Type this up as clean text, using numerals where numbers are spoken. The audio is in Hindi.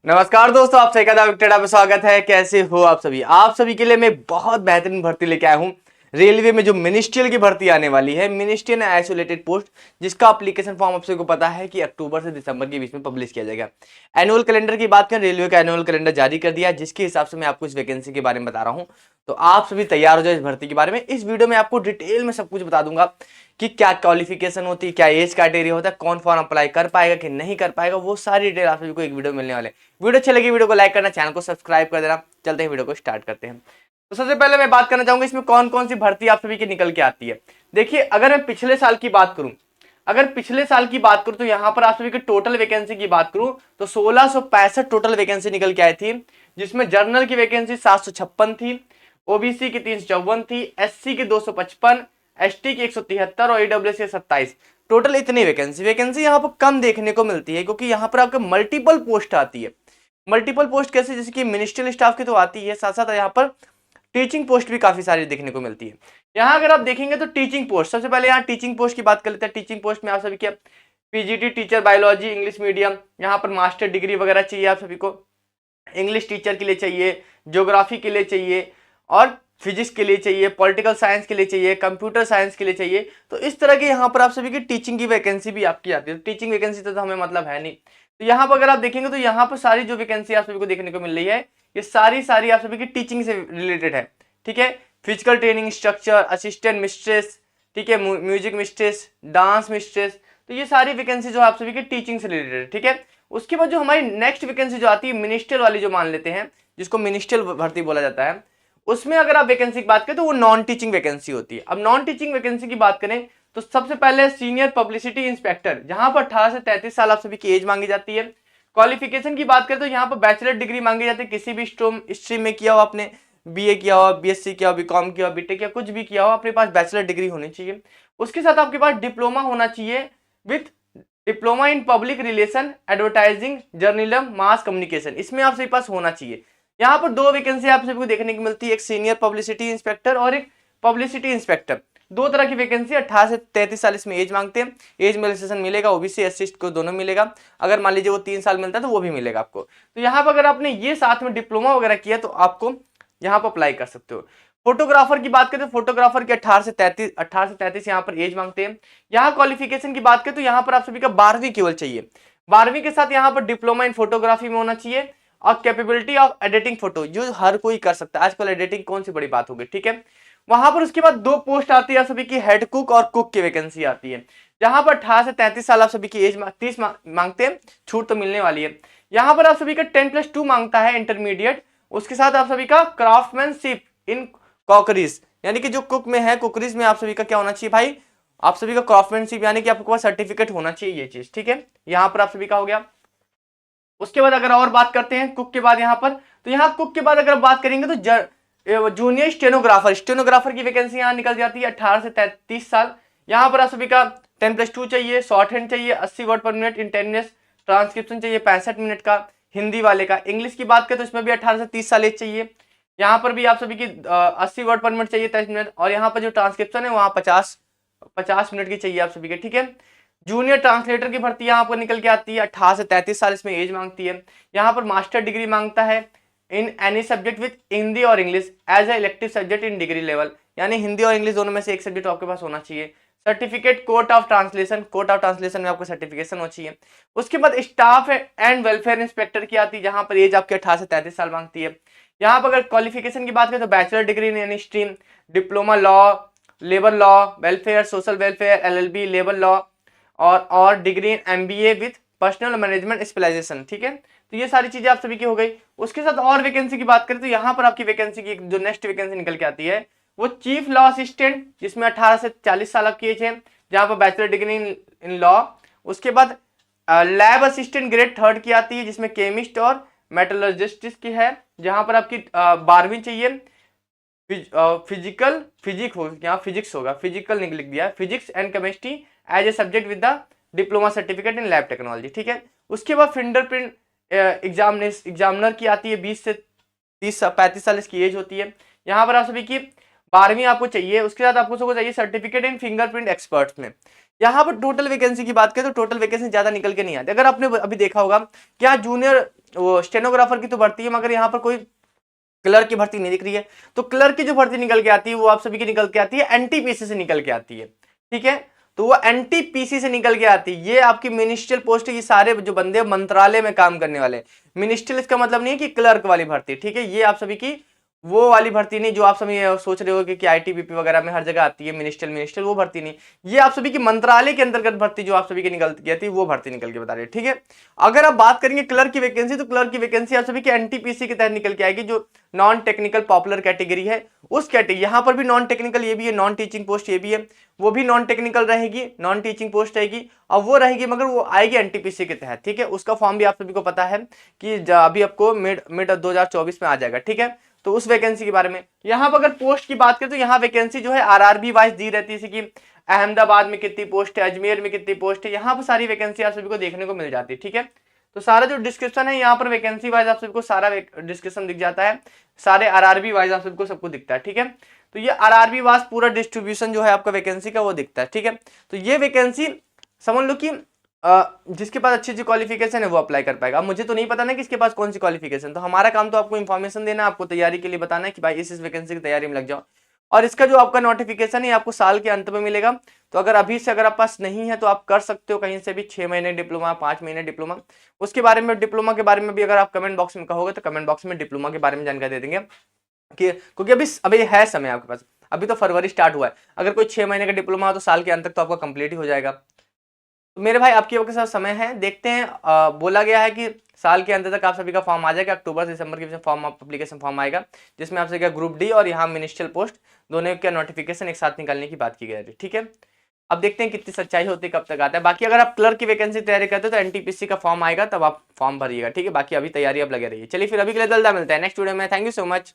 नमस्कार दोस्तों, आप सभी का विक्टेडा पे स्वागत है। कैसे हो आप सभी? आप सभी के लिए मैं बहुत बेहतरीन भर्ती लेके आया हूँ। रेलवे में जो मिनिस्ट्रियल की भर्ती आने वाली है, मिनिस्ट्रियल आइसोलेटेड पोस्ट, जिसका एप्लीकेशन फॉर्म आप सबको पता है कि अक्टूबर से दिसंबर के बीच में पब्लिश किया जाएगा। एनुअल कैलेंडर की बात करें, रेलवे का एनुअल कैलेंडर जारी कर दिया, जिसके हिसाब से मैं आपको इस वैकेंसी के बारे में बता रहा हूँ। तो आप सभी तैयार हो जाए इस भर्ती के बारे में। इस वीडियो में आपको डिटेल में सब कुछ बता दूंगा कि क्या क्वालिफिकेशन होती है, क्या एज क्राइटेरिया होता है, कौन फॉर्म अप्लाई कर पाएगा कि नहीं कर पाएगा, वो सारी डिटेल आप सभी को एक वीडियो मिलने वाले। वीडियो अच्छी लगी वीडियो को लाइक करना, चैनल को सब्सक्राइब कर देना। चलते हैं वीडियो को स्टार्ट करते हैं। तो सबसे पहले मैं बात करना चाहूंगा इसमें कौन कौन सी भर्ती आप सभी की निकल के आती है। देखिए, अगर मैं पिछले साल की बात करूं तो यहाँ पर आप सभी की टोटल वैकेंसी की बात करूं तो 1665 टोटल वैकेंसी निकल के आई थी, जिसमें जर्नल की वैकेंसी 756 थी, ओबीसी की 354 थी, एससी की 255, एसटी की 173 और ईडब्ल्यूएस की 27। टोटल इतनी वैकेंसी यहाँ पर कम देखने को मिलती है, क्योंकि यहाँ पर आपको मल्टीपल पोस्ट आती है। मल्टीपल पोस्ट कैसे? जैसे कि मिनिस्ट्रियल स्टाफ की तो आती है, साथ साथ यहाँ पर टीचिंग पोस्ट भी काफी सारी देखने को मिलती है। यहाँ अगर आप देखेंगे तो टीचिंग पोस्ट, सबसे पहले यहाँ टीचिंग पोस्ट की बात कर लेते हैं। टीचिंग पोस्ट में आप सभी क्या PGT teacher biology English medium, यहाँ पर मास्टर डिग्री वगैरह चाहिए आप सभी को। इंग्लिश टीचर के लिए चाहिए, ज्योग्राफी के लिए चाहिए, और फिजिक्स के लिए चाहिए, पॉलिटिकल साइंस के लिए चाहिए, कंप्यूटर साइंस के लिए चाहिए। तो इस तरह के यहाँ पर आप सभी की टीचिंग की वैकेंसी भी आपकी आती है। तो टीचिंग वैकेंसी तो हमें मतलब है नहीं। तो यहाँ पर अगर आप देखेंगे तो यहाँ पर सारी जो वैकेंसी आप सभी को देखने को मिल रही है, ये सारी आप सभी की टीचिंग से रिलेटेड है। ठीक है, physical training instructor, assistant mistress, ठीक है, म्यूजिक मिस्ट्रेस, डांस मिस्ट्रेस। तो ये सारी वैकेंसी जो आप सभी की टीचिंग से रिलेटेड है। ठीक है, उसके बाद जो हमारी नेक्स्ट वैकेंसी जो आती है मिनिस्ट्रियल वाली, जो मान लेते हैं जिसको मिनिस्ट्रियल भर्ती बोला जाता है, उसमें अगर आप वैकेंसी की बात करें तो वो नॉन टीचिंग वैकेंसी होती है। अब नॉन टीचिंग वैकेंसी की बात करें तो सबसे पहले सीनियर पब्लिसिटी इंस्पेक्टर, जहां पर 18 से 33 साल आप सभी की एज मांगी जाती है। क्वालिफिकेशन की बात करें तो यहाँ पर बैचलर डिग्री मांगी जाती है, किसी भी स्ट्रीम में किया हो आपने, बीए किया हो, बीएससी किया हो, बीकॉम किया हो, बीटेक या कुछ भी किया हो, अपने पास बैचलर डिग्री होनी चाहिए। उसके साथ आपके पास डिप्लोमा होना चाहिए with diploma in public relation, advertising, journalism, mass communication, इसमें आप सभी पास होना चाहिए। यहाँ पर दो वैकेंसी आप सभी को देखने को मिलती है, एक सीनियर पब्लिसिटी इंस्पेक्टर और एक पब्लिसिटी इंस्पेक्टर। दो तरह की वैकेंसी, 18 से 33 साल इसमें एज मांगते हैं। एज में रिलैक्सेशन मिलेगा, ओबीसी एससी को दोनों मिलेगा। अगर मान लीजिए वो 3 साल मिलता है तो वो भी मिलेगा आपको। तो यहाँ पर अगर आपने ये साथ में डिप्लोमा वगैरह किया तो आपको यहाँ पर अप्लाई कर सकते हो। फोटोग्राफर की बात करें तो फोटोग्राफर की 18 से 33 यहाँ पर एज मांगते हैं। यहाँ क्वालिफिकेशन की बात करें तो यहाँ पर आप सभी का 12वीं केवल चाहिए। 12वीं के साथ यहाँ पर डिप्लोमा इन फोटोग्राफी में होना चाहिए, और कैपेबिलिटी ऑफ एडिटिंग फोटो, जो हर कोई कर सकता है। आजकल एडिटिंग कौन सी बड़ी बात होगी। ठीक है, वहां पर उसके बाद दो पोस्ट आती है आप सभी की, हेड कुक और कुक की वैकेंसी आती है। जहां पर 18 से 33 साल आप सभी की एज 30 मांगते हैं, छूट तो मिलने वाली है। यहाँ पर आप सभी का 10+2 मांगता है इंटरमीडिएट। उसके साथ आप सभी का क्राफ्टमैनशिप इन कॉकरीज, यानी कि जो कुक में है, कुकरीज में आप सभी का क्या होना चाहिए भाई, आप सभी का क्राफ्टमैनशिप, यानी कि आपके पास सर्टिफिकेट होना चाहिए ये चीज। ठीक है, यहाँ पर आप सभी का हो गया। उसके बाद अगर और बात करते हैं कुक के बाद यहाँ पर, तो यहाँ कुक के बाद अगर बात करेंगे तो जूनियर स्टेनोग्राफर की वैकेंसी यहाँ निकल जाती है, 18 से 33 साल। यहाँ पर आप सभी का 10+2 चाहिए, शॉर्ट हैंड चाहिए 80 वर्ड पर मिनट, इंटेलिजेंस ट्रांसक्रिप्शन चाहिए 65 मिनट का, हिंदी वाले का। इंग्लिश की बात करें तो इसमें भी 18 से 30 साल एज चाहिए। यहाँ पर भी आप सभी की 80 वर्ड पर मिनट चाहिए 23 मिनट, और यहाँ पर जो ट्रांसक्रिप्शन है वहाँ 50 मिनट की चाहिए आप सभी के। ठीक है, जूनियर ट्रांसलेटर की भर्ती यहाँ पर निकल के आती है, 18 से 33 साल इसमें एज मांगती है। यहाँ पर मास्टर डिग्री मांगता है in any subject with Hindi और English as a elective subject in degree level, यानी हिंदी और इंग्लिश दोनों में से एक सब्जेक्ट आपके पास होना चाहिए। सर्टिफिकेट कोर्ट ऑफ ट्रांसलेशन में आपको सर्टिफिकेशन होना चाहिए। उसके बाद स्टाफ एंड वेलफेयर इंस्पेक्टर की आती है, जहां पर एज आपके 18 से 33 साल मांगती है। यहाँ पर अगर क्वालिफिकेशन की बात करें तो bachelor degree in any stream, diploma law, labour law, welfare, social welfare, LLB, labour law, और degree in MBA with personal management specialisation. ठीक है, तो ये सारी चीजें आप सभी की हो गई। उसके साथ और वैकेंसी की बात करें तो यहाँ पर आपकी वैकेंसी की जो नेक्स्ट वैकेंसी निकल के आती है वो चीफ लॉ असिस्टेंट, जिसमें 18 से 40 साल आपकी एज है, जहाँ पर बैचलर डिग्री इन लॉ। उसके बाद लैब असिस्टेंट ग्रेड 3 की आती है, जिसमें केमिस्ट और मेटलर्जिस्ट की है, जहां पर आपकी 12वीं चाहिए। फिजिक्स होगा, फिजिकल लिख दिया, physics and chemistry as a subject with the diploma certificate in lab technology. ठीक है, उसके बाद फिंगरप्रिंट एग्जामिनर की आती है, 20 से 35 साल इसकी एज होती है। यहाँ पर आप सभी की 12वीं आपको चाहिए। उसके साथ आपको चाहिए सर्टिफिकेट इन फिंगरप्रिंट एक्सपर्ट में। यहाँ पर टोटल वैकेंसी की बात करें तो टोटल वैकेंसी ज्यादा निकल के नहीं आती। अगर आपने अभी देखा होगा क्या जूनियर वो स्टेनोग्राफर की तो भर्ती है, मगर यहाँ पर कोई क्लर्क की भर्ती नहीं दिख रही है। तो क्लर्क की जो भर्ती निकल के आती है वो आप सभी की निकल के आती है एनटीपीसी से निकल के आती है, ठीक है। तो वो एनटीपीसी से निकल के आती है, ये आपकी मिनिस्ट्रियल पोस्ट है। ये सारे जो बंदे मंत्रालय में काम करने वाले, मिनिस्ट्रियल इसका मतलब नहीं है कि क्लर्क वाली भर्ती, ठीक है। ये आप सभी की वो वाली भर्ती नहीं जो आप सभी सोच रहे हो कि आईटीबीपी वगैरह में हर जगह आती है मिनिस्ट्रियल, वो भर्ती नहीं। ये आप सभी की मंत्रालय के अंतर्गत भर्ती जो आप सभी की निकल के आती है वो भर्ती निकल के बता रही है, ठीक है। अगर आप बात करेंगे क्लर्क की वैकेंसी, तो क्लर्क की वैकेंसी आप सभी की एनटीपीसी के तहत निकल के आएगी, जो नॉन टेक्निकल पॉपुलर कैटेगरी है उस कैटेगरी। यहां पर भी नॉन टेक्निकल ये भी है, नॉन टीचिंग पोस्ट ये भी है, वो भी नॉन टेक्निकल रहेगी, नॉन टीचिंग पोस्ट रहेगी। अब वो रहेगी मगर वो आएगी एनटीपीसी के तहत, ठीक है। उसका फॉर्म भी आप सभी को पता है कि अभी आपको मिड 2024 में आ जाएगा, ठीक है। तो उस वैकेंसी के बारे में यहाँ पर अगर पोस्ट की बात करें तो यहाँ वैकेंसी जो है आरआरबी वाइज दी रहती है, जैसे कि अहमदाबाद में कितनी पोस्ट है, अजमेर में कितनी पोस्ट है, यहाँ पर सारी वैकेंसी आप सभी को देखने को मिल जाती है, ठीक है। तो सारा जो डिस्क्रिप्शन है यहाँ पर वैकेंसी वाइज आप सबको सारा डिस्क्रिप्शन दिख जाता है, सारे आरआरबी वाइज आप सबको सबको दिखता है, ठीक है। तो ये आरआरबी वाइज पूरा डिस्ट्रीब्यूशन जो है आपका वैकेंसी का वो दिखता है, ठीक है। तो ये वैकेंसी समझ लो कि जिसके पास अच्छी अच्छी क्वालिफिकेशन है वो अप्लाई कर पाएगा। अब मुझे तो नहीं पता ना किसके पास कौन सी क्वालिफिकेशन, तो हमारा काम तो आपको इन्फॉर्मेशन देना, आपको तैयारी के लिए बताना है कि भाई इस वैकेंसी की तैयारी में लग जाओ। और इसका जो आपका नोटिफिकेशन है आपको साल के अंत में मिलेगा। तो अगर अभी से अगर आप पास नहीं है तो आप कर सकते हो कहीं से भी 6 महीने डिप्लोमा, 5 महीने डिप्लोमा। उसके बारे में, डिप्लोमा के बारे में भी अगर आप कमेंट बॉक्स में कहोगे तो कमेंट बॉक्स में डिप्लोमा के बारे में जानकारी दे देंगे कि, क्योंकि अभी है समय आपके पास, अभी तो फरवरी स्टार्ट हुआ है। अगर कोई 6 महीने का डिप्लोमा हो तो साल के अंत तक तो आपका कंप्लीट ही हो जाएगा। तो मेरे भाई आपके के साथ समय है, देखते हैं। बोला गया है कि साल के अंत तक आप सभी का फॉर्म आ जाएगा, अक्टूबर से दिसंबर के बीच में फॉर्म एप्लीकेशन फॉर्म आएगा, जिसमें आप सभी का ग्रुप डी और यहाँ मिनिस्ट्रियल पोस्ट दोनों का नोटिफिकेशन एक साथ निकालने की बात की गई है, ठीक है। अब देखते हैं कितनी सच्चाई होती है, कब तक आता है। बाकी अगर आप क्लर्क की वैकेंसी तैयारी करते हो तो एनटीपीसी का फॉर्म आएगा, तब आप फॉर्म भरिएगा, ठीक है। बाकी अभी तैयारी अब लगे रहिए। चलिए फिर अभी के लिए जल्द मिलता है नेक्स्ट वीडियो में। Thank you so much.